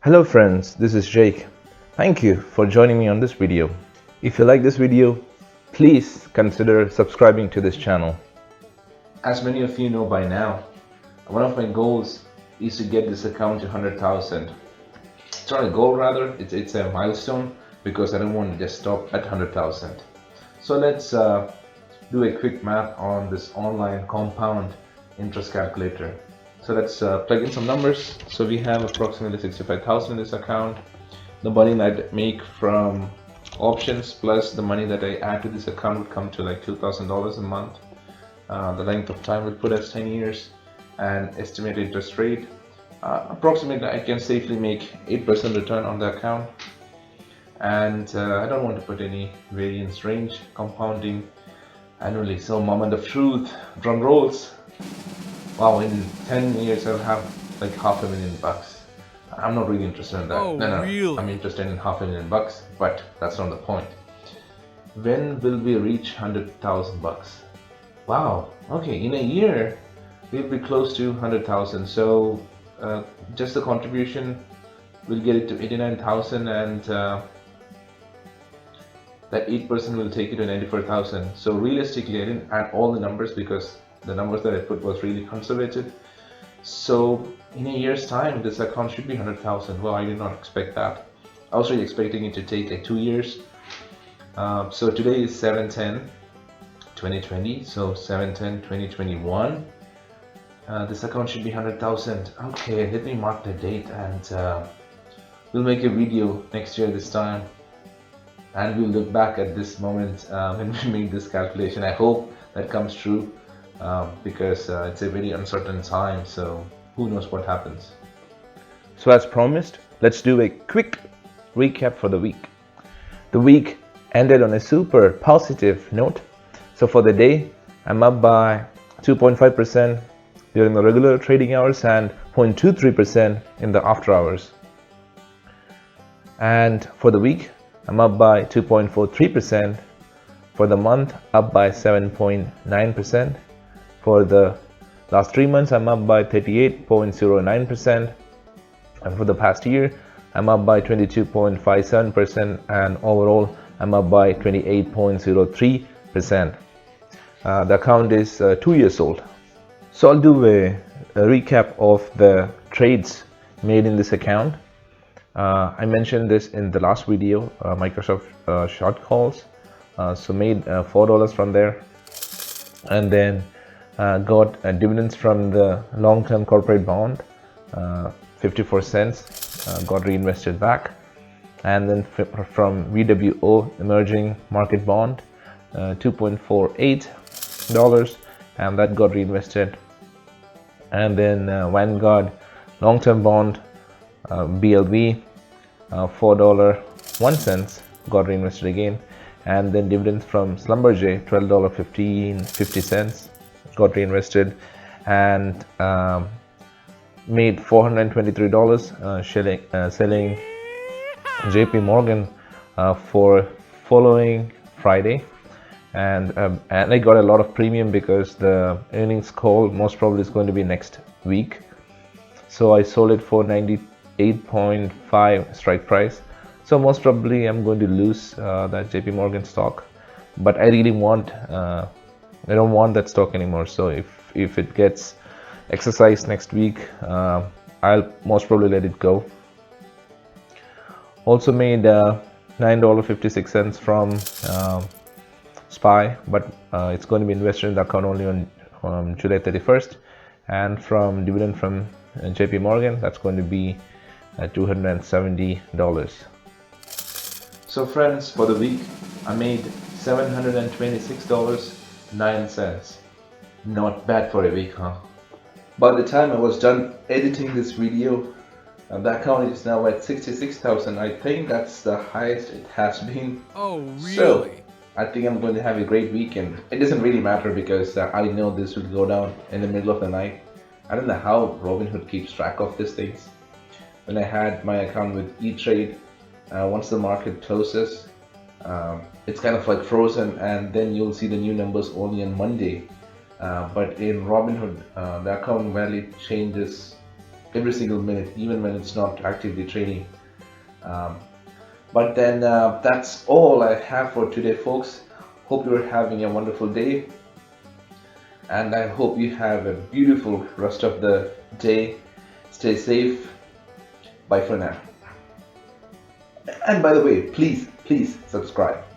Hello friends, this is Jake. Thank you for joining me on this video. If you like this video, please consider subscribing to this channel. As many of you know by now, one of my goals is to get this account to 100,000. It's not a goal, rather, it's a milestone because I don't want to just stop at 100,000. So let's do a quick math on this online compound interest calculator. So let's plug in some numbers. So we have approximately 65,000 in this account. The money that I make from options plus the money that I add to this account would come to like $2,000 a month. The length of time would put as 10 years, and estimated interest rate approximately I can safely make 8% return on the account. And I don't want to put any variance range, compounding annually. So moment of truth, drum rolls. Wow, in 10 years I'll have like $500,000. I'm not really interested in that. Oh, No. really? I'm interested in $500,000, but that's not the point. When will we reach $100,000? Wow, okay, in a year we'll be close to 100,000. So just the contribution will get it to 89,000, and that 8% will take it to 94,000. So realistically, I didn't add all the numbers because the numbers that I put was really conservative. So in a year's time, this account should be 100,000. Well, I did not expect that. I was really expecting it to take like 2 years. So today is 7/10/2020. So 7/10/2021. This account should be 100,000. Okay, let me mark the date, and we'll make a video next year this time. And we'll look back at this moment when we made this calculation. I hope that comes true because it's a very uncertain time, so who knows what happens. So as promised, let's do a quick recap for the week. The week ended on a super positive note. So for the day, I'm up by 2.5% during the regular trading hours and 0.23% in the after hours. And for the week, I'm up by 2.43%. For the month, up by 7.9%. For the last 3 months, I'm up by 38.09%. And for the past year, I'm up by 22.57%. And overall, I'm up by 28.03%. The account is 2 years old. So I'll do a recap of the trades made in this account. I mentioned this in the last video, Microsoft short calls. So made $4 from there, and then got dividends from the long-term corporate bond, 54 cents, got reinvested back, and then from VWO emerging market bond, $2.48, and that got reinvested, and then Vanguard long-term bond, BLV, $4.01 got reinvested again, and then dividends from Schlumberger, $12.50 got reinvested, and made $423 selling JP Morgan for following Friday, and I got a lot of premium because the earnings call most probably is going to be next week. So I sold it for 98.5 strike price. So most probably I'm going to lose that JP Morgan stock, but I really I don't want that stock anymore. So if it gets exercised next week, I'll most probably let it go. Also made $9.56 from SPY, but it's going to be invested in the account only on July 31st, and from dividend from JP Morgan, that's going to be $270. So friends, for the week I made $726.09. Not bad for a week, huh? By the time I was done editing this video, the account is now at 66,000. I think that's the highest it has been. Oh, really? So I think I'm going to have a great weekend. It doesn't really matter because I know this will go down in the middle of the night. I don't know how Robinhood keeps track of these things. When I had my account with E-Trade, once the market closes, it's kind of like frozen, and then you'll see the new numbers only on Monday. But in Robinhood, the account value changes every single minute, even when it's not actively training. Um, but then that's all I have for today, folks. Hope you're having a wonderful day, and I hope you have a beautiful rest of the day. Stay safe. Bye for now. And by the way, please subscribe.